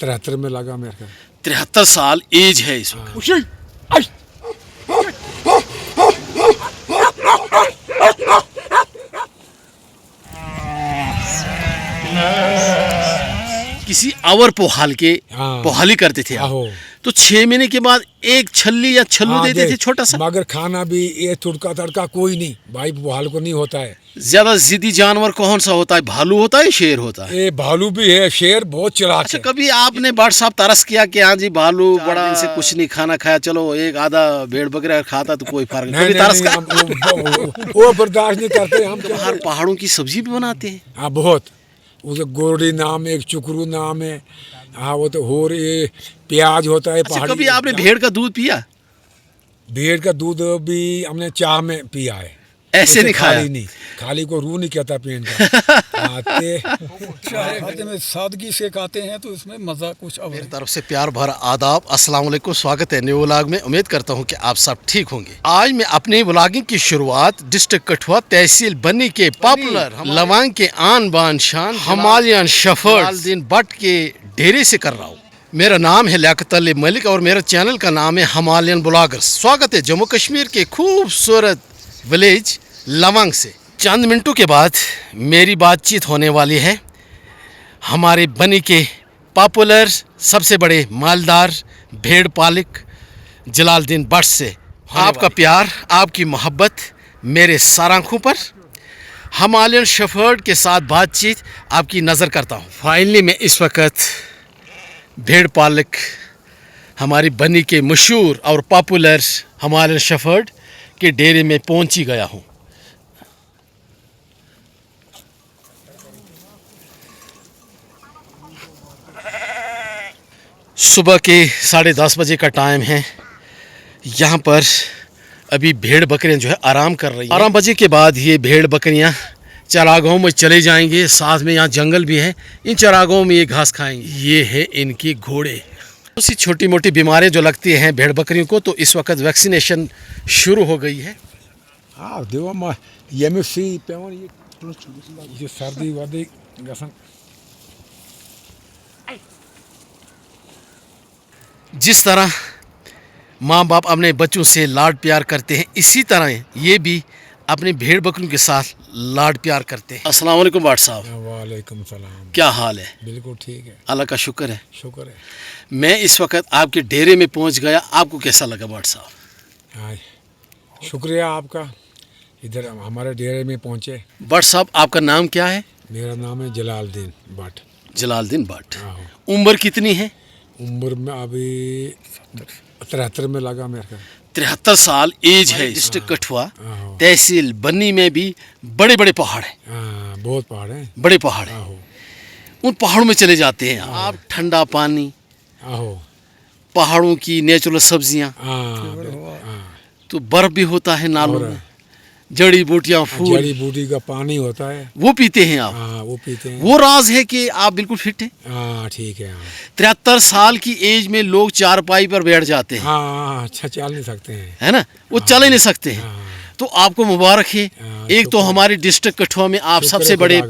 73 में लगा मेरे को। 73 साल एज है इस वक्त। किसी और पोहाली करते थे आप। तो 6 महीने के बाद एक छल्ली या छल्लू देते थे छोटा सा। मगर खाना भी ये तुड़का तड़का कोई नहीं भाई, पोहाल को नहीं होता है। ज्यादा जिद्दी जानवर कौन सा होता है, भालू होता है, शेर होता है? ये भालू भी है, शेर बहुत चलाक अच्छा, है। कभी आपने भट्ट साहब तरस किया कि हाँ जी भालू बड़ा दिन से कुछ नहीं खाना खाया, चलो एक आधा भेड़ बकरा खाता तो कोई फर्क नहीं, कभी तरस का? वो बर्दाश्त नहीं करते हम। बाहर पहाड़ों की सब्जी भी बनाते हैं। हाँ बहुत, उसे गोरडी नाम है, एक चुकरू नाम है। हाँ वो तो हो रही, प्याज होता है। अच्छा, कभी आपने भेड़ का दूध पिया? भेड़ का दूध भी हमने चाह में पिया है, ऐसे नहीं खाया? नहीं, खाली को रूह नहीं कहता पीने का। चाय खाते में सादगी से खाते हैं तो इसमें मज़ा कुछ और। मेरी तरफ से प्यार भरा आदाब, अस्सलाम वालेकुम, स्वागत है न्यू व्लॉग में। उम्मीद करता हूं कि आप सब ठीक होंगे। आज मैं अपनी व्लॉगिंग की शुरुआत डिस्ट्रिक्ट कठुआ तहसील बन्नी के पॉपुलर लवांग के आन बान शान हिमालयन शेफर्ड जलालुद्दीन भट्ट के डेरे से कर रहा हूँ। मेरा नाम है लियाकत अली मलिक और मेरा चैनल का नाम है हिमालयन ब्लॉगर्स। स्वागत है जम्मू कश्मीर के खूबसूरत विलेज लवांग से। चंद मिनटों के बाद मेरी बातचीत होने वाली है हमारे बनी के पॉपुलर सबसे बड़े मालदार भेड़ पालक जलालुद्दीन भट्ट से। आपका प्यार, आपकी मोहब्बत मेरे सारांखों पर। हिमालयन शेफर्ड के साथ बातचीत आपकी नज़र करता हूँ। फाइनली मैं इस वक्त भेड़ पालक हमारी बनी के मशहूर और पॉपुलर हिमालयन शेफर्ड के डेरे में पहुँच ही गया हूँ। सुबह के 10:30 बजे का टाइम है। यहाँ पर अभी भेड़ बकरियाँ जो है आराम कर रही हैं। 12 बजे के बाद ये भेड़ बकरियाँ चरागाहों में चले जाएंगे। साथ में यहाँ जंगल भी है, इन चरागाहों में ये घास खाएंगे। ये है इनके घोड़े। उसी छोटी मोटी बीमारियाँ जो लगती हैं भेड़ बकरियों को, तो इस वक्त वैक्सीनेशन शुरू हो गई है। हाँ देखो ये सर्दी वर्दी गसन। जिस तरह माँ बाप अपने बच्चों से लाड प्यार करते हैं, इसी तरह ये भी अपने भेड़ बकरियों के साथ लाड प्यार करते हैं। अस्सलाम वालेकुम भट्ट साहब। वालेकुम सलाम। क्या हाल है? बिल्कुल ठीक है, अल्लाह का शुक्र है। शुक्र है। मैं इस वक्त आपके डेरे में पहुंच गया। आपको कैसा लगा भट्ट साहब? हाँ, शुक्रिया आपका, इधर हमारे डेरे में पहुँचे। भट्ट साहब, आपका नाम क्या है? मेरा नाम है जलालुद्दीन भट्ट। जलालुद्दीन भट्ट। उम्र कितनी है? उम्र में अभी 73 में लगा मेरे को। 73 साल एज है। डिस्ट्रिक्ट कठुआ तहसील बन्नी में भी बड़े बड़े पहाड़ हैं। बहुत पहाड़ हैं, बड़े पहाड़ हैं। उन पहाड़ों में चले जाते हैं आप। ठंडा पानी, पहाड़ों की नेचुरल सब्जियां, तो बर्फ भी होता है नालों में, जड़ी बूटियां, फूल, जड़ी बूटी का पानी होता है, वो पीते हैं आप। वो पीते हैं। वो राज है कि आप बिल्कुल फिट हैं। ठीक है। 73 साल की एज में लोग चारपाई पर बैठ जाते हैं। अच्छा, चल नहीं सकते हैं, है ना, वो चल ही नहीं सकते हैं। तो आपको मुबारक है। एक तो हमारे डिस्ट्रिक्ट कठुआ में आप सबसे बड़े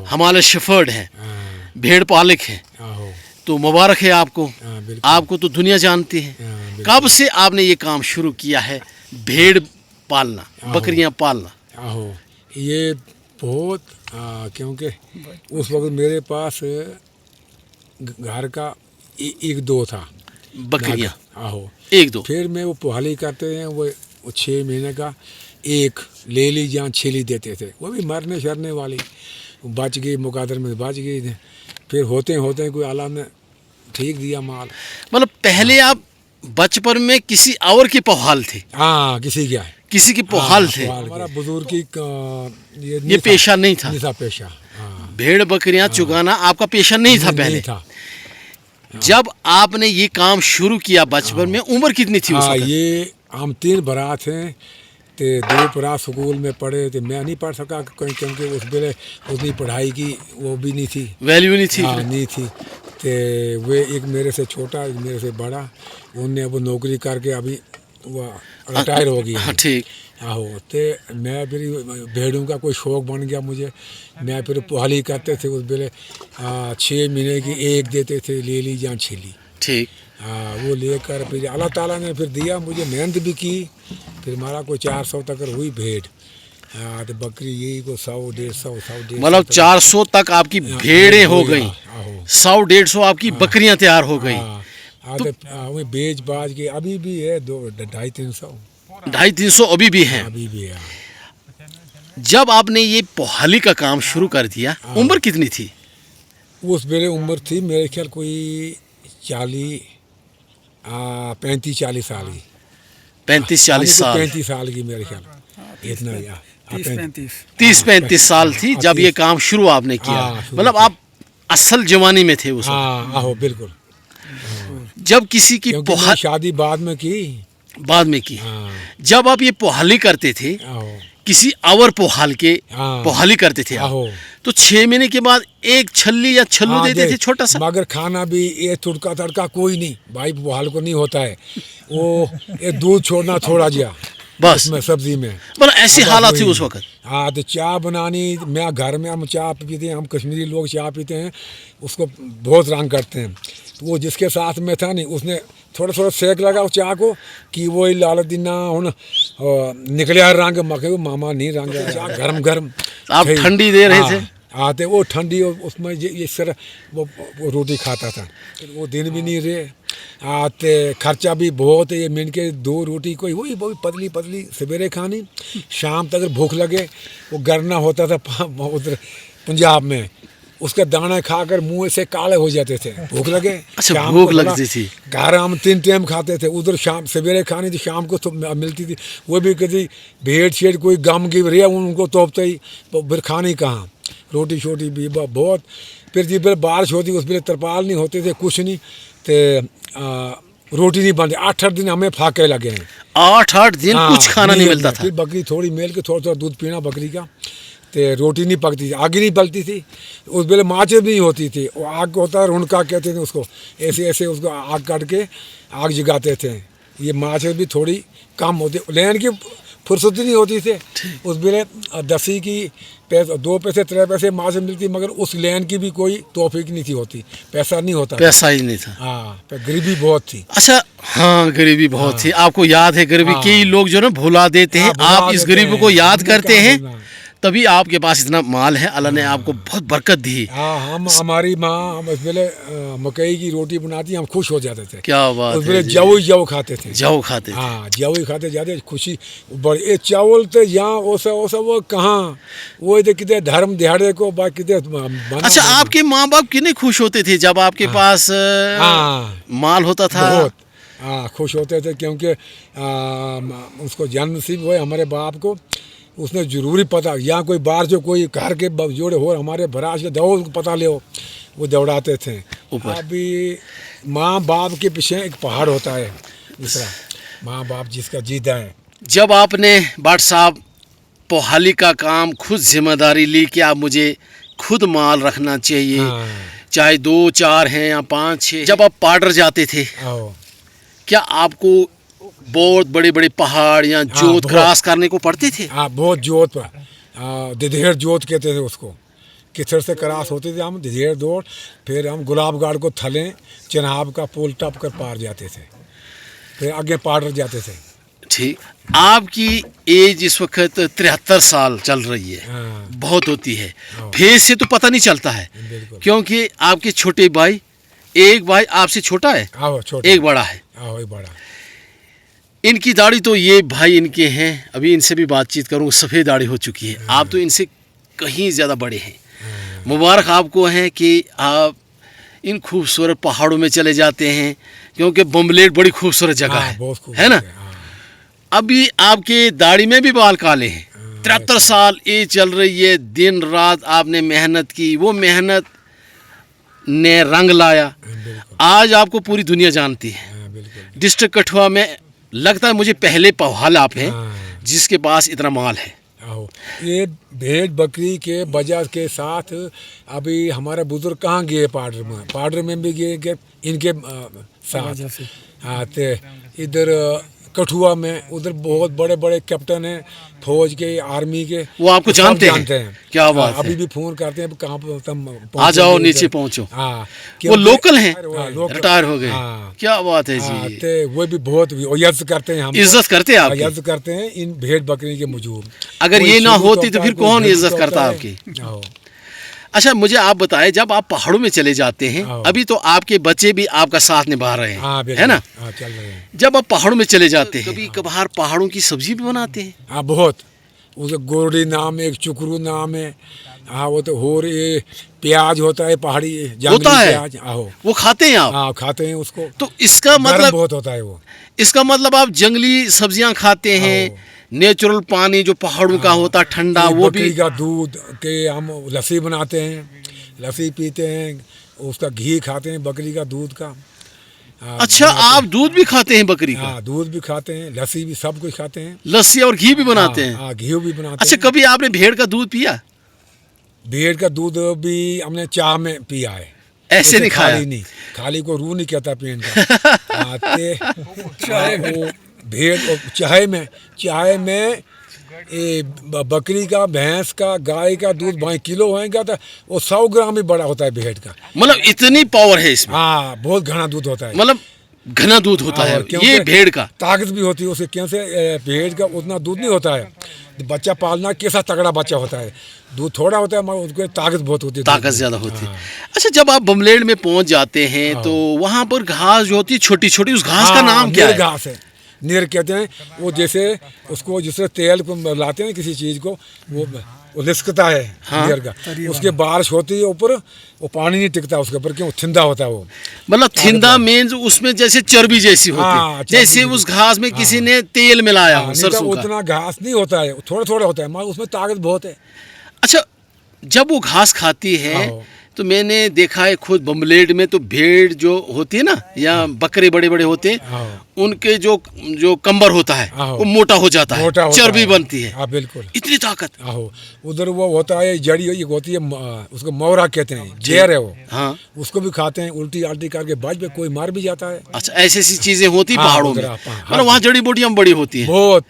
हिमालयन शेफर्ड हैं, भेड़ पालक हैं, तो मुबारक है आपको। आपको तो दुनिया जानती है। कब से आपने ये काम शुरू किया है, भेड़ पालना, बकरियां पालना? ये बहुत क्योंकि उस वक्त मेरे पास घर का एक दो था बकरियां। एक दो। फिर मैं वो पुहाली करते हैं, वो 6 महीने का एक ले ली, जहाँ छिली देते थे, वो भी मरने शरने वाली, बच गई, मुकदर में बच गई। फिर होते कोई आला ने ठीक दिया माल। मतलब पहले आप बचपन में किसी और की पोहाल थे? किसी की पोहाल थे। हमारा बुजुर्ग की ये पेशा नहीं था। पेशा भेड़ बकरियां चुगाना आपका पेशा नहीं था पहले? था। जब आपने ये काम शुरू किया बचपन में, उम्र कितनी थी उस वक्त? ये हम 3 बरात हैं, तो 2 बरात स्कूल में पढ़े, तो मैं नहीं पढ़ सका क्योंकि उस वेले उतनी पढ़ाई की वो भी नहीं थी, वैल्यू नहीं थी। नहीं थी। तो वे एक मेरे से छोटा, एक मेरे से बड़ा, उनने अब नौकरी करके अभी वो रिटायर हो गई हाँ हैं। ठीक। आहो तो मैं फिर भेड़ों का कोई शौक बन गया मुझे। मैं फिर पुहाली करते थे उस बेले 6 महीने की एक देते थे, ले ली या छिली। ठीक। वो लेकर फिर अल्लाह ताला ने फिर दिया मुझे, मेहनत भी की। फिर हमारा कोई 400 तक हुई भेड़। तो बकरी यही को 100-150 मतलब 400 तक आपकी भेड़ें हो गई, 100-150 आपकी बकरियां तैयार हो गई। वही बेच बाज के अभी भी है 200-250-300 250-300 अभी भी हैं। अभी भी है। जब आपने ये पोहाली का काम शुरू कर दिया, उम्र कितनी थी? उस मेरे उम्र थी मेरे ख्याल कोई 35-40 साल की। 35-40 साल। 35 साल की मेरे ख्याल, इतना ही। 30-35 साल थी जब ये काम शुरू आपने किया। शुरू मतलब आप असल जवानी में थे उस वक्त। हाँ आहो बिल्कुल। जब किसी की क्योंकि मैं शादी बाद में की। बाद में की। हाँ जब आप ये पोहाली करते थे, आहो किसी और पोहाल के हाँ। पोहाली करते थे आप, आहो। तो 6 महीने के बाद एक छल्ली या छल्लू हाँ, देते थे छोटा सा। मगर खाना भी ये तुड़का तड़का कोई नहीं भाई, बुहाल को नहीं होता है वो। ये दूध छोड़ना छोड़ा गया बस उसमें सब्जी में। मतलब ऐसी अब हालत वही। थी उस वक्त। हाँ तो चाय बनानी, मैं घर में हम चाय पीते हैं, हम कश्मीरी लोग चाय पीते हैं, उसको बहुत रंग करते हैं। तो वो जिसके साथ में था नहीं, उसने थोड़ा थोड़ा सेक लगा उस चाय को कि वही लाल दिना हुन निकलिया रंग मके मामा नहीं रंग चाय गरम गरम। आप सही। ठंडी दे रहे हाँ, थे। आते वो ठंडी और उसमें ये सर वो रोटी खाता था। फिर वो दिन भी नहीं रहे। आते खर्चा भी बहुत है, ये मिन के 2 रोटी कोई वही पतली पतली सवेरे खानी, शाम तक अगर भूख लगे वो गरना होता था उधर पंजाब में, उसका दाना खाकर मुंह से काले हो जाते थे, भूख लगे। अच्छा, शाम भूख को थोड़ा लगती थी। घर हम 3 टाइम खाते थे, उधर शाम सवेरे खानी थी, शाम को तो मिलती थी। वो भी कभी भेड़ शेड़ कोई गम की रहे उनको तोपते ही, फिर खानी कहाँ, रोटी शोटी भी बहुत। फिर जिस बेर बारिश होती उस बेर तरपाल नहीं होते थे, कुछ नहीं, तो रोटी नहीं बनती। 8-8 दिन हमें फाके लगे हैं। 8-8 दिन कुछ खाना नहीं मिलता था। फिर बकरी थोड़ी मेल के थोड़ा थोड़ा दूध पीना बकरी का, तो रोटी नहीं पकती थी, आग ही नहीं पलती थी। उस बेले माच भी नहीं होती थी, वो आग को होता है रुनका कहते थे उसको, ऐसे ऐसे उसको आग काट के आग जगाते थे। ये माच भी थोड़ी कम होती, लेन की फुर्सत नहीं होती थी। उस बेले 10 की 2 पैसे 3 पैसे माच मिलती, मगर उस लेन की भी कोई तौफीक नहीं थी होती, पैसा नहीं होता। पैसा ही नहीं था। हाँ, पर गरीबी बहुत थी। अच्छा, हाँ गरीबी बहुत थी। आपको याद है गरीबी? हाँ। कई लोग जो ना भुला देते हैं, हाँ, भुला आप इस देते गरीबी हैं। को याद हमने करते कहाँ हैं, भूलना। तभी आपके पास इतना माल है। अल्लाह ने आपको बहुत बरकत दी। हाँ, हमारी माँ हम उस वेले मकई की रोटी बनाती, हम खुश हो जाते थे। क्या बात उस है वेले जी। जव खाते थे। जव खाते थे। हाँ, जव ही खाते जाते, खुशी बड़ी। ये चावल तो यहाँ ओसा वो कहाँ, वो इधर कितने धर्म दिहाड़े को बा कितने बना। अच्छा, आपके माँ बाप कितने खुश होते थे जब आपके पास हाँ, माल होता था? बहुत। हाँ, खुश होते थे, क्योंकि उसको जन्म नसीब हुए हमारे बाप को। उसने जरूरी पता, यहाँ कोई बाहर जो कोई घर के जोड़े हो हमारे भराज के दौड़ उसको पता ले, वो दौड़ाते थे ऊपर। अभी माँ बाप के पीछे एक पहाड़ होता है दूसरा, माँ बाप जिसका जीता है। जब आपने बाट साहब पोहाली का काम खुद जिम्मेदारी ली कि आप मुझे खुद माल रखना चाहिए, हाँ, चाहे 2-4 हैं या 5-6, जब आप पार्डर जाते थे, आओ। क्या आपको बहुत बड़े बड़े पहाड़ या जोत बहुत। क्रॉस करने को पड़ते थे? हाँ, बहुत जोत पर, दिधेड़ जोत कहते थे उसको। किचड़ से क्रॉस होते थे हम, दिधेड़ दौड़, फिर हम गुलाब गाड़ को थले चनाब का पोल टप कर पार जाते थे, फिर आगे पार्डर जाते थे। ठीक। आपकी एज इस वक्त 73 साल चल रही है। हाँ, बहुत होती है, हाँ। फेस से तो पता नहीं चलता है, बिल्कुल। क्योंकि आपके छोटे भाई, एक भाई आपसे छोटा है, आओ छोटे, एक बड़ा है। आओ एक बड़ा। इनकी दाढ़ी तो ये भाई इनके हैं, अभी इनसे भी बातचीत करूँ, सफ़ेद दाढ़ी हो चुकी है। आप तो इनसे कहीं ज़्यादा बड़े हैं। मुबारक आपको है कि आप इन खूबसूरत पहाड़ों में चले जाते हैं, क्योंकि बम्बलेट बड़ी खूबसूरत जगह हाँ, बहुत खूब है ना। हाँ, अभी आपके दाढ़ी में भी बाल काले हैं। 73 साल एज चल रही है, दिन रात आपने मेहनत की, वो मेहनत ने रंग लाया। बिल्कुल। आज आपको पूरी दुनिया जानती है। हाँ, बिल्कुल। डिस्ट्रिक्ट कठुआ में लगता है मुझे पहले पहाल आप हैं हाँ। जिसके पास इतना माल है। आओ, ये भेड़ बकरी के वजह के साथ अभी हमारे बुजुर्ग कहाँ गए पार्डर में भी गए कि इनके वजह से। हाँ तो इधर कठुआ में उधर बहुत बड़े बड़े कैप्टन हैं फौज के, आर्मी के। वो आपको सब जानते हैं? हैं। क्या बात हाँ, अभी है। भी फोन करते हैं कहाँ पर तुम आ पहुंचोगे जाओ इधर। नीचे पहुंचो। हाँ वो क्योंकि- लोकल हैं, हाँ, लोकल। रिटायर हो गए। हाँ। क्या बात है हाँ, जी। तो वो भी बहुत इज्जत करते हैं हम इज्जत करते हैं आपकी? इज्जत करते हैं इन भेड़ बकरी के मौजूद। अगर कोई ये ना शुरू होती तो होता है, फिर कोई कौन भेड़ इज्जत होता करता है। आपकी? हाँ। अच्छा मुझे आप बताएं, जब आप पहाड़ों में चले जाते हैं, हाँ। अभी तो आपके बच्चे भी आपका साथ निभा रहे हैं, हाँ है ना? हाँ चल रहे हैं। जब आप पहाड़ों में चले जाते हैं, कभी कभार पहाड़ों की सब्जी भी बनाते हैं? हाँ बहुत, उसे गोरडी नाम है, एक चुकरू नाम है। हाँ वो तो हो रही, प्याज होता है पहाड़ी जंगली होता है? प्याज। आहो वो खाते हैं आप? हाँ खाते हैं उसको। तो इसका गरम मतलब, बहुत होता है वो। इसका मतलब आप जंगली सब्जियां खाते हैं, हाँ। नेचुरल पानी जो पहाड़ों का होता है ठंडा, ये वो बकरी भी। का दूध के हम लस्सी बनाते हैं, लस्सी पीते हैं, उसका घी खाते हैं बकरी का दूध का। हाँ, अच्छा बनाते आप दूध भी खाते हैं बकरी हैं। का? हाँ दूध भी खाते हैं, लस्सी भी, सब कुछ खाते हैं। लस्सी और घी भी बनाते हाँ, हैं? हाँ घी भी बनाते अच्छा हैं। कभी आपने भेड़ का दूध पिया? भेड़ का दूध भी हमने चाय में पिया है। ऐसे नहीं खाया? खाली नहीं, खाली को रू नहीं कहता पीने का। हाँ, चाय वो भेड़ और चाय में ये बकरी का, भैंस का, गाय का दूध भाई किलो होएगा तो वो 100 ग्राम ही बड़ा होता है भेड़ का। मतलब इतनी पावर है इसमें? हाँ बहुत घना दूध होता है। मतलब घना दूध होता है और क्योंकि ये भेड़ का? ताकत भी होती है उसे, क्योंकि भेड़ का उतना दूध नहीं होता है। बच्चा पालना कैसा तगड़ा बच्चा होता है, दूध थोड़ा होता है मगर उसको ताकत बहुत होती है। दूध ताकत में। ज्यादा होती है। हाँ। अच्छा जब आप बमलेड़ में पहुंच जाते हैं हाँ। तो वहां पर घास जो होती है छोटी छोटी, उस घास का हाँ, नाम क्या नीर है? घास है, नीर कहते हैं वो। जैसे उसको जिससे तेल को लाते हैं किसी चीज को, वो लिस्कता है। हाँ। नीर का उसके बारिश होती है ऊपर, वो पानी नहीं टिकता उसके ऊपर, क्यों थिंदा होता है वो। मतलब थिंदा मीन्स उसमें जैसे चर्बी जैसी होती हाँ, है, चर्बी जैसे जैसी। उस घास में किसी हाँ। ने तेल मिलाया हो नहीं तो सरसों का। उतना घास नहीं होता है, थोड़ा थोड़ा होता है मगर उसमें ताकत बहुत है। अच्छा जब वो घास खाती है हाँ। तो मैंने देखा है खुद बमलेड में, तो भेड़ जो होती है ना, या बकरे बड़े बड़े होते हैं, हाँ। उनके जो कंबर होता है हाँ। वो मोटा हो जाता है, मोटा होता चर्बी है। बनती है। हाँ बिल्कुल। इतनी ताकत। आहो उधर वो होता है जड़ी ये होती है, उसको मौरा कहते हैं, जहर है वो। हाँ। उसको भी खाते हैं, उल्टी आल्टी करके बाज पे कोई मार भी जाता है। अच्छा ऐसी ऐसी चीजें होती हाँ, पहाड़ों में? उधर हाँ। मतलब वहाँ जड़ी बूटियाँ बड़ी होती हैं, बहुत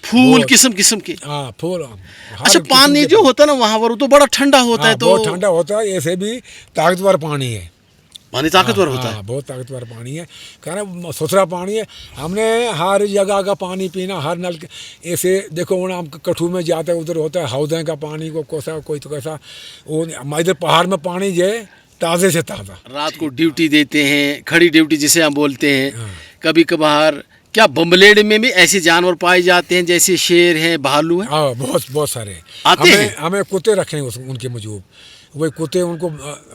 फूल बहुत। किस्म किस्म के। हाँ फूल। अच्छा पानी जो होता है ना वहाँ पर, वो तो बड़ा ठंडा होता है, तो बहुत ठंडा होता है, ऐसे भी ताकतवर पानी है। पानी ताकतवर होता हाँ, है। बहुत ताकतवर पानी है, कहना सुथरा पानी है। हमने हर जगह का पानी पीना, हर नल के ऐसे देखो वहाँ हम कठू में जाते हैं, उधर होता है हौदे का पानी को कैसा कोई तो कैसा, वो इधर पहाड़ में पानी जो है ताज़े से ताज़ा। रात को ड्यूटी देते हैं, खड़ी ड्यूटी जिसे हम बोलते हैं। हाँ। कभी कभार क्या बमलेड में भी ऐसे जानवर पाए जाते हैं जैसे शेर हैं, भालू हैं? हाँ बहुत बहुत सारे आते हमें हैं? हमें कुत्ते रखे हैं उनके मौजूद, वही कुत्ते उनको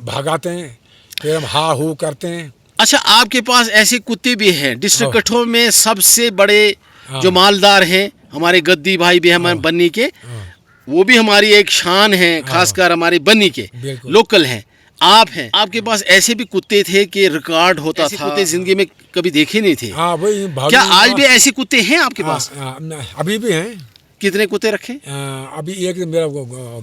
भगाते हैं, फिर हम हा हू करते हैं। अच्छा आपके पास ऐसे कुत्ते भी हैं? डिस्ट्रिक्ट हाँ। कठुआ में सबसे बड़े हाँ। जो मालदार हैं हमारे गद्दी भाई भी हैं, हमारे बन्नी के, हाँ। वो भी हमारी एक शान है, खासकर हमारे बन्नी के बिल्कुल। लोकल हैं। आप हैं, आपके पास ऐसे भी कुत्ते थे कि रिकॉर्ड होता था? कुत्ते जिंदगी में कभी देखे नहीं थे? हाँ वही भालू। क्या आज भी ऐसे कुत्ते हैं आपके पास? अभी भी हैं। कितने कुत्ते रखे? अभी एक मेरा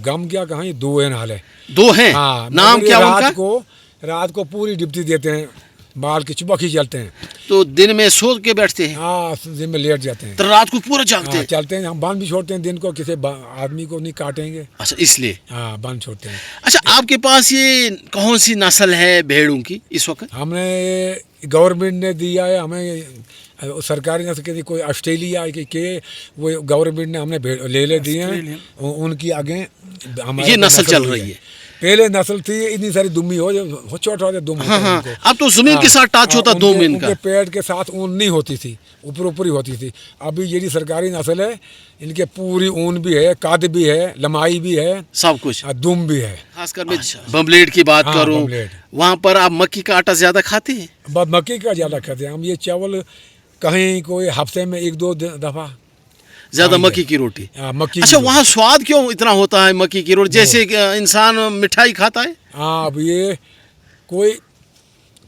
गम क्या कहाँ, 2 है नाल है। दो हैं। हाँ नाम मगर ये क्या उनका? रात को पूरी डिप्टी देते हैं, बाल की चुबकी चलते हैं। तो दिन में सो के बैठते हैं, हाँ दिन में लेट जाते हैं। तो रात को पूरा जागते हाँ हैं? चलते हैं, हम बांध भी छोड़ते हैं दिन को, किसी आदमी को नहीं काटेंगे। अच्छा इसलिए। हाँ बांध छोड़ते हैं। अच्छा आपके पास ये कौन सी नस्ल है भेड़ों की इस वक्त? हमने गवर्नमेंट ने दिया है हमें, सरकारी नस्ल के कोई ऑस्ट्रेलिया के वो गवर्नमेंट ने हमने ले दिए हैं, उनकी आगे हमारी ये नस्ल चल हुई रही है। पहले नस्ल थी इतनी सारी दुम्मी हो जो छोटा दुम हाँ हाँ, उनको। अब तो जमीन के साथ टच होता दो मीन का। उनके पेट के साथ ऊन नहीं होती थी, ऊपर ही होती थी। अभी ये सरकारी नस्ल है, इनके पूरी ऊन भी है, कद भी है, लंबाई भी है, सब कुछ। दुम भी है। खासकर मैं बमलेड की बात हाँ, करूं, बमलेड। वहाँ पर आप मक्की का आटा ज्यादा खाते हैं? बस मक्की का ज़्यादा खाते हैं हम, ये चावल कहीं कोई हफ्ते में 1-2 दफ़ा। ज्यादा हाँ, मक्की की रोटी। मक्की अच्छा की वहाँ स्वाद क्यों इतना होता है मक्की की रोटी, जैसे कि इंसान मिठाई खाता है? हाँ अब ये कोई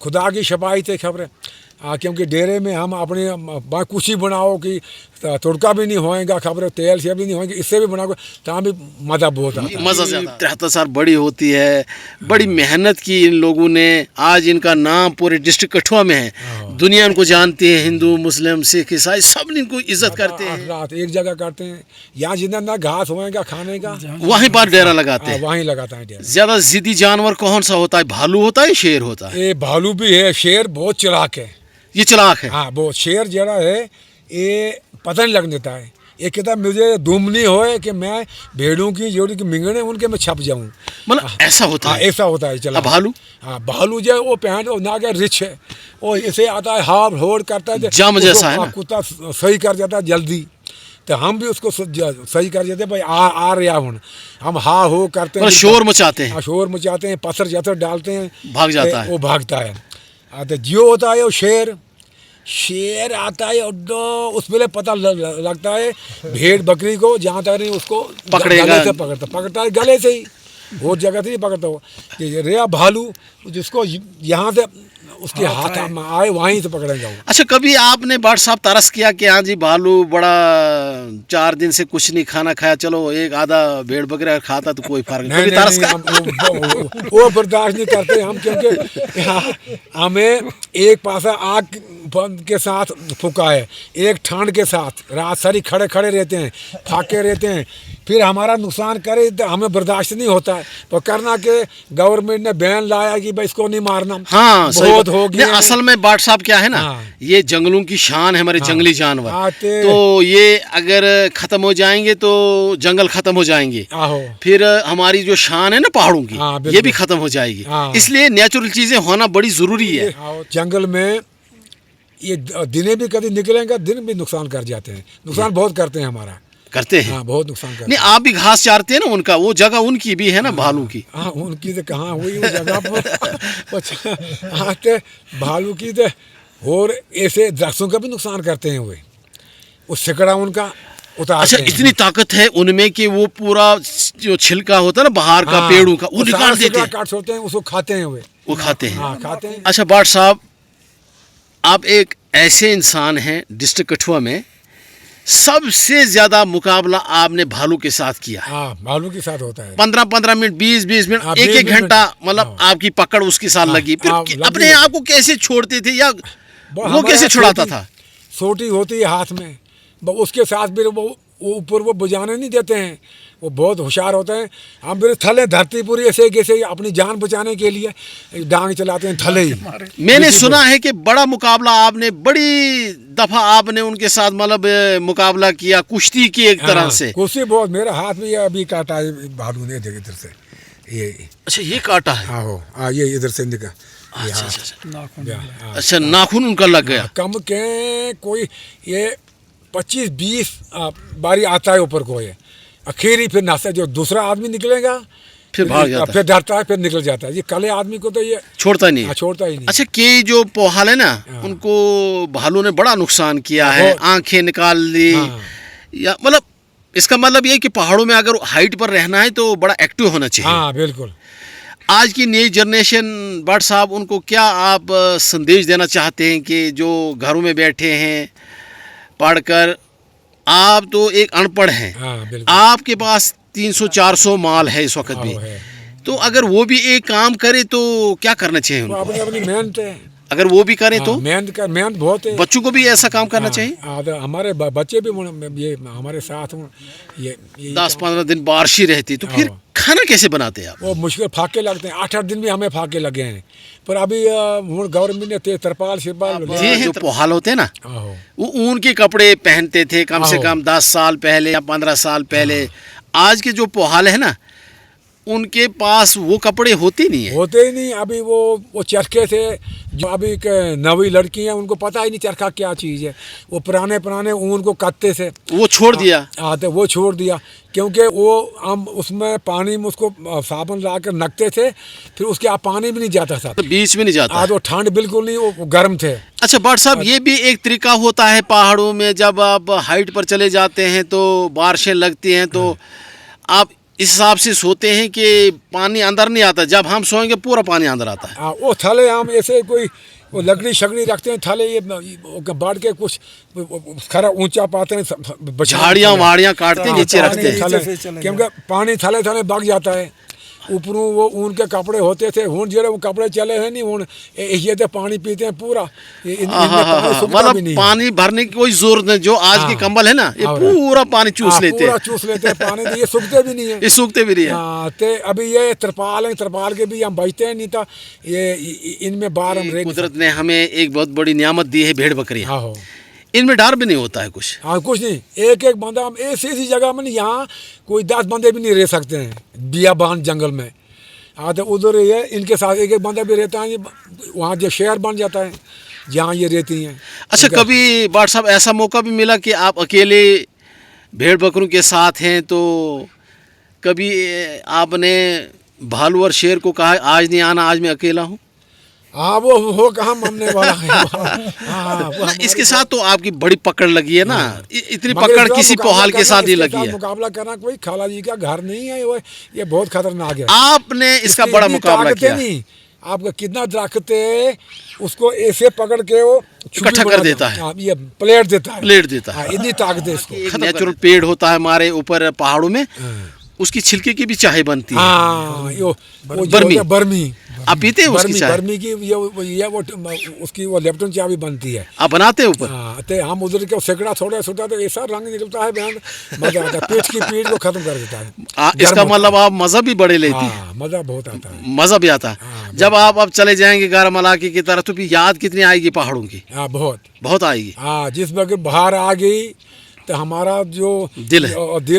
खुदा की शपाई थे खबर है। क्योंकि डेरे में हम अपने कुछ ही बनाओ कि तुड़का भी नहीं होएगा, खबर तेल से भी नहीं होएगी, इससे भी बना को तहाँ भी मज़ा बहुत आता है। मज़ा ज़्यादा 73 साल बड़ी होती है, बड़ी मेहनत की इन लोगों ने, आज इनका नाम पूरे डिस्ट्रिक्ट कठुआ में है, दुनिया इनको जानती है, हिंदू मुस्लिम सिख ईसाई सब इनको इज्जत करते हैं। रात एक जगह करते हैं, यहाँ जितना ना घास होएगा खाने का वहीं पर डेरा लगाते हैं। वहीं लगाता है डेरा। ज्यादा जिद्दी जानवर कौन सा होता है, भालू होता है, शेर होता है? ये भालू भी है, शेर बहुत चालाक है। ये चालाक है। हाँ बहुत, शेर जरा है ये पता नहीं लग देता है, ये कहता मुझे दुमनी होए कि मैं भेड़ों की जोड़ी की मिंगने उनके मैं छप जाऊं, मतलब ऐसा होता है। ऐसा होता है। चला भालू? हाँ भालू जो है वो पैंट और ना क्या रिच है, वो इसे आता है हाव होड़ करता है, जम जैसा है ना? कुत्ता सही कर जाता है जल्दी, तो हम भी उसको सही कर देते भाई आ रहा हूँ, हम हा हो करते हैं, शोर मचाते हैं। शोर मचाते हैं, पत्थर जत्थर डालते हैं, भाग जाता है। वो भागता है। तो जियो होता है वो शेर, शेर आता है और उस पहले पता लगता है भेड़ बकरी को, जहाँ तक नहीं उसको पकड़ेगा, गले से पकड़ता है गले से ही, वो जगह से ही पकड़ता हो। रेया भालू जिसको यहाँ से उसके हाथ में आए वहीं से पकड़ेगा वो। अच्छा, कभी आपने बाट साहब तरस किया कि हाँ जी भालू बड़ा 4 दिन से कुछ नहीं खाना खाया, चलो एक आधा भेड़ बकरा खाता तो कोई फर्क नहीं, कभी तरस का? वो बर्दाश्त नहीं करते हम, क्योंकि हमें एक पासा आग के साथ फूका है, एक ठंड के साथ, रात सारी खड़े खड़े रहते हैं, फाके रहते हैं, फिर हमारा नुकसान करे तो हमें बर्दाश्त नहीं होता है, तो करना के गवर्नमेंट ने बैन लाया कि भाई इसको नहीं मारना। हाँ, बहुत हो गया। असल में बाट साहब क्या है ना, ये जंगलों की शान है हमारे जंगली जानवर, तो ये अगर खत्म हो जाएंगे तो जंगल खत्म हो जाएंगे, फिर हमारी जो शान है ना पहाड़ों की, ये भी खत्म हो जाएगी। इसलिए नेचुरल चीजें होना बड़ी जरूरी है। जंगल में ये दिने भी कभी निकलेंगे, दिन भी नुकसान कर जाते हैं, नुकसान बहुत करते हैं हमारा, करते हैं। हाँ, बहुत नुकसान करते नहीं, आप भी घास चारते हैं ना उनका, वो जगह उनकी भी है ना भालू की। हाँ, उनकी तो कहाँ हुई वो जगह पर आते भालू की तो, और ऐसे दरख्तों का भी नुकसान करते हैं वो सिकड़ा उनका उतारते अच्छा, हैं। इतनी ताकत है उनमें कि वो पूरा जो छिलका होता है ना बाहर का पेड़ों का, वो निकाल देते हैं, काट छोड़ते हैं, उसको खाते हैं वो खाते हैं। हाँ, खाते हैं। अच्छा बाट साहब, आप एक ऐसे इंसान हैं डिस्ट्रिक्ट कठुआ में, सबसे ज्यादा मुकाबला आपने भालू के साथ किया है। हाँ, भालू के साथ होता है। 15-15 मिनट, 20-20 मिनट, एक घंटा, मतलब आपकी पकड़ उसके साथ लगी, फिर अपने आप को कैसे छोड़ते थे, या वो कैसे छुड़ाता था? सोटी होती है हाथ में, उसके साथ भी वो ऊपर वो बुझाने नहीं देते हैं, वो बहुत होशियार होते हैं। हम फिर थले धरती पूरी ऐसे कैसे अपनी जान बचाने के लिए डांग चलाते हैं थले ही। मैंने सुना है कि बड़ा मुकाबला आपने, बड़ी दफा आपने उनके साथ मतलब मुकाबला किया, कुश्ती की एक तरह से। कुश्ती बहुत, मेरा हाथ में अभी काटा है भालू ने इधर से, ये। अच्छा, ये काटा है? हाँ, ये इधर से निकला। अच्छा, नाखून उनका लग गया। कम के कोई ये 25-20 बारी आता है ऊपर को, ये आखिरी फिर नाश्ता जो दूसरा आदमी निकलेगा फिर भाग जाता है, फिर डरता है, फिर निकल जाता है। ये कले आदमी को तो ये छोड़ता ही नहीं। छोड़ता ही नहीं। अच्छा, कई जो पोहाल है ना, उनको भालू ने बड़ा नुकसान किया है, आंखें निकाल ली, या मतलब इसका मतलब ये कि पहाड़ों में अगर हाइट पर रहना है तो बड़ा एक्टिव होना चाहिए। हाँ, बिल्कुल। आज की नई जनरेशन भट्ट साहब, उनको क्या आप संदेश देना चाहते हैं कि जो घरों में बैठे हैं पढ़कर, आप तो एक अनपढ़ हैं, आपके पास 300-400 माल है इस वक्त भी, तो अगर वो भी एक काम करे तो क्या करना चाहिए उनको? अपनी मेहनत है, अगर वो भी करें तो मेहनत बहुत है। बच्चों को भी ऐसा काम करना चाहिए। हमारे बच्चे भी ये हमारे साथ ये 10-15 दिन बारिश ही रहती, तो फिर खाना कैसे बनाते हैं आप? वो मुश्किल फाके लगते हैं, 8-8 दिन भी हमें फाके लगे हैं, पर अभी गवर्नमेंट ने तरपाल शिरपाल जो पोहाल होते हैं ना, वो ऊन के कपड़े पहनते थे कम से कम 10 साल पहले या 15 साल पहले। आज के जो पोहाल है ना, उनके पास वो कपड़े होते नहीं है, होते ही नहीं। अभी वो चरखे से, जो अभी के नवी लड़की हैं उनको पता ही नहीं चरखा क्या चीज़ है, वो पुराने ऊन को कत्ते से वो छोड़ दिया। तो वो छोड़ दिया, क्योंकि वो हम उसमें पानी में उसको साबुन ला कर नकते थे, फिर उसके आप पानी भी नहीं जाता था, तो बीच में नहीं जाता। आज वो ठंड बिल्कुल नहीं, वो गर्म थे। अच्छा भट्ट साहब, ये भी एक तरीका होता है पहाड़ों में, जब आप हाइट पर चले जाते हैं तो बारिशें लगती हैं, तो आप इस हिसाब से सोते हैं कि पानी अंदर नहीं आता, जब हम सोएंगे पूरा पानी अंदर आता है। हाँ, वो थले हम ऐसे कोई वो लकड़ी शकड़ी रखते हैं थले, ये बांट के कुछ खरा ऊंचा पाते हैं, झाड़ियाँ वाड़ियाँ काटते हैं, नीचे पानी रखते हैं। थले, क्योंकि पानी थले थले बग जाता है। ऊपरों वो ऊन के कपड़े होते थे, हुन जो वो कपड़े चले हैं नहीं, हुन ये तो पानी पीते हैं पूरा, इनमें पानी सूखता भी नहीं है। पानी भरने की कोई जरूरत नहीं, जो आज के कंबल है ना, ये पूरा पानी चूस लेते पूरा हैं। चूस लेते हैं पानी, तो ये सूखते भी नहीं है। ये सूखते भी नहीं है। हाँ, तो अभी ये तिरपाल है, तिरपाल के भी हम बचते हैं, नहीं तो ये इनमें बाहर हम रह। कुदरत ने हमें एक बहुत बड़ी नियामत दी है, भेड़ बकरियाँ। हाँ हो, इनमें डर भी नहीं होता है कुछ। हाँ कुछ नहीं, एक एक बंदा हम ऐसी जगह में, यहाँ कोई 10 बंदे भी नहीं रह सकते हैं बियाबान जंगल में। हाँ, तो उधर ये इनके साथ एक एक बंदा भी रहता है, वहाँ जो शहर बन जाता है जहाँ ये रहती हैं। अच्छा, कभी बाट साहब ऐसा मौका भी मिला कि आप अकेले भेड़ बकरों के साथ हैं, तो कभी आपने भालू और शेर को कहा आज नहीं आना, आज मैं अकेला हूँ? हाँ, वो कहाँ हमने वाला है। हाँ, वो इसके साथ तो आपकी बड़ी पकड़ लगी है ना। इतनी मगर पकड़ इसका किसी मुकाबला पोहाल के करना, साथ नहीं इसके लगी साथ है। मुकाबला करना कोई खाला जी का घर नहीं है, वो ये बहुत खतरनाक है। आपने इसका इसकी बड़ा इतनी मुकाबला ताकत किया। नहीं, आपका कितना दरख्त है उसको ऐसे पकड़ के वो इकट्ठा कर देता है। हाँ, ये प्लेट देता है, प्लेट देता है। हाँ, इतनी ताकत है इसको। एक नेचुरल पेड़ होता है हमारे ऊपर पहाड़ों में, उसकी छिलके की भी चाय बनती है। हाँ, वो बर्मी। बर्मी आप पीते हैं उसकी चाय? बर्मी की ये वो उसकी वो लेप्टन चाय भी बनती है। आप बनाते हैं ऊपर? हाँ, तो हम उधर के सेकड़ा थोड़ा छोटा, तो ऐसा रंग निकलता है, बहन मजा आता है, पीठ को खत्म कर देता है। इसका मतलब आप मजा भी बड़े लेते हैं। हाँ, मजा बहुत आता है। मजा भी आता है। हाँ, जब आप अब चले जाएंगे गरम इलाके की तरफ, तो भी याद कितनी आएगी पहाड़ों की? हाँ, बहुत बहुत आएगी। हाँ, जिस वक्त बाहर आ गई तो हमारा जो दिल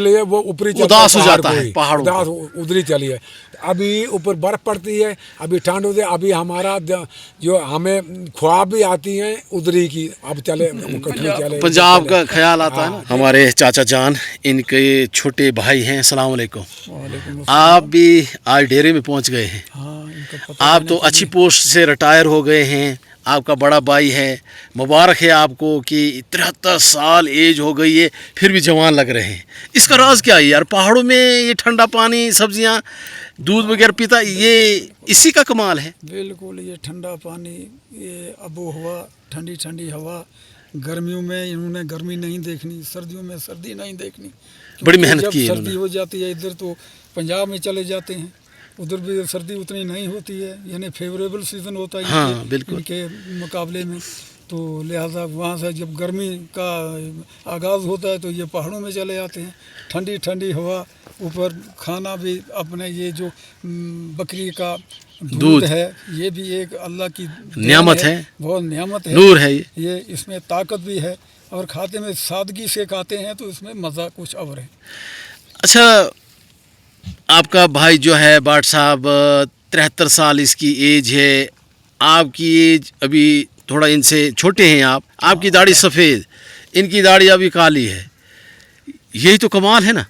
है वो ऊपरी उदास हो जाता है पहाड़ों उदास उधरी चली है। अभी ऊपर बर्फ पड़ती है, अभी ठंड होती है, अभी हमारा जो हमें ख्वाब भी आती हैं उधरी की, अब चले पंजाब का ख्याल आता है ना। हमारे चाचा जान, इनके छोटे भाई हैं। अस्सलाम वालेकुम। आप भी आज डेरे में पहुंच गए हैं। आप तो अच्छी पोस्ट से रिटायर हो गए हैं, आपका बड़ा भाई है, मुबारक है आपको कि 73 साल एज हो गई है, फिर भी जवान लग रहे हैं। इसका राज क्या है यार? पहाड़ों में ये ठंडा पानी, सब्जियां, दूध वगैरह पीता, ये इसी का कमाल है। बिल्कुल, ये ठंडा पानी, ये आबो हवा, ठंडी ठंडी हवा। गर्मियों में इन्होंने गर्मी नहीं देखनी, सर्दियों में सर्दी नहीं देखनी। बड़ी मेहनत की है सर्दी हो जाती है इधर तो पंजाब में चले जाते हैं, उधर भी सर्दी उतनी नहीं होती है, यानी फेवरेबल सीज़न होता है हाँ, बिल्कुल। इनके मुकाबले में। तो लिहाजा वहाँ से जब गर्मी का आगाज़ होता है तो ये पहाड़ों में चले जाते हैं। ठंडी ठंडी हवा, ऊपर खाना भी अपने ये जो बकरी का दूध है, ये भी एक अल्लाह की नियामत है, बहुत नियामत है, नूर है। ये इसमें ताकत भी है, और खाते में सादगी से खाते हैं तो इसमें मज़ा कुछ और है। अच्छा, आपका भाई जो है बाट साहब, 73 साल इसकी एज है, आपकी एज अभी थोड़ा इनसे छोटे हैं आप, आपकी दाढ़ी सफ़ेद, इनकी दाढ़ी अभी काली है। यही तो कमाल है ना।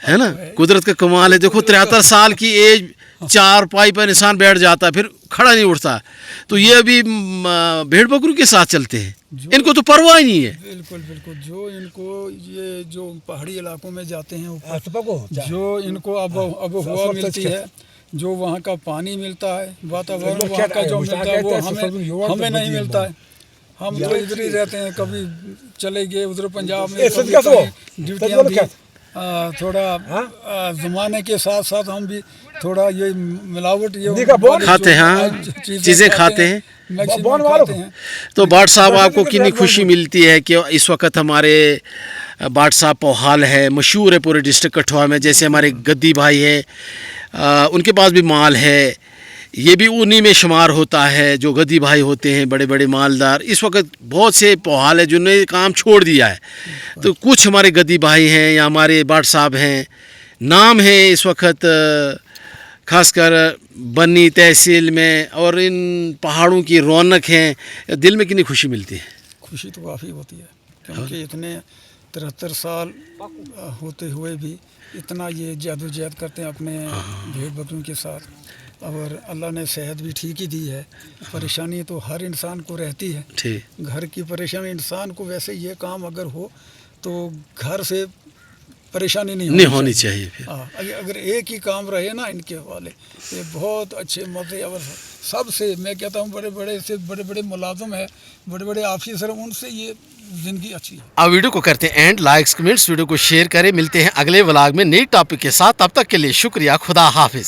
है ना, कुदरत का कमाल है। देखो 73 साल की एज, 4 पाई पर इंसान बैठ जाता है, फिर खड़ा नहीं उठता। तो ये अभी भेड़ बकरू के साथ चलते हैं, इनको तो परवाह ही नहीं है। बिल्कुल बिल्कुल, जो इनको ये जो पहाड़ी इलाकों में जाते हैं ऊपर, जो इनको अब हवा मिलती है, जो वहाँ का पानी मिलता है, वातावरण वहाँ का जो मिलता है, वो हमें नहीं मिलता है। हम तो इधर ही रहते हैं, कभी चले गए उधर पंजाब में, ड्यूटियाँ दी, थोड़ा ज़माने के साथ साथ हम भी थोड़ा ये मिलावट ये खाते हैं, हाँ, चीज़ें खाते हैं, मैक्सिमम खाते हैं। तो बाट साहब, आपको कितनी खुशी मिलती है कि इस वक्त हमारे बाट साहब पोहाल है, मशहूर है पूरे डिस्ट्रिक्ट कठुआ में। जैसे हमारे गद्दी भाई है, उनके पास भी माल है, ये भी उन्हीं में शुमार होता है जो गद्दी भाई होते हैं, बड़े बड़े मालदार। इस वक्त बहुत से पोहाल है जिन्होंने काम छोड़ दिया है, तो कुछ हमारे गद्दी भाई हैं या हमारे बाट साहब हैं। नाम है इस वक्त खासकर बन्नी तहसील में, और इन पहाड़ों की रौनक है, दिल में कितनी खुशी मिलती है। खुशी तो काफ़ी होती है, क्योंकि इतने 73 साल होते हुए भी इतना ये जद्दोजहद करते हैं अपने भेड़ बकरियों के साथ, और अल्लाह ने सेहत भी ठीक ही दी है। परेशानी तो हर इंसान को रहती है, घर की परेशानी इंसान को, वैसे ये काम अगर हो तो घर से परेशानी नहीं नहीं होनी चाहिए फिर। हाँ, अगर एक ही काम रहे ना इनके वाले, ये बहुत अच्छे मजे। और सबसे मैं कहता हूँ बड़े बड़े मुलाजिम है, बड़े बड़े ऑफिसर हैं, उनसे ये जिंदगी अच्छी है। अब वीडियो को करते हैं एंड, लाइक्स कमेंट्स, वीडियो को शेयर करें। मिलते हैं अगले व्लॉग में नई टॉपिक के साथ, तब तक के लिए शुक्रिया, खुदा हाफिज।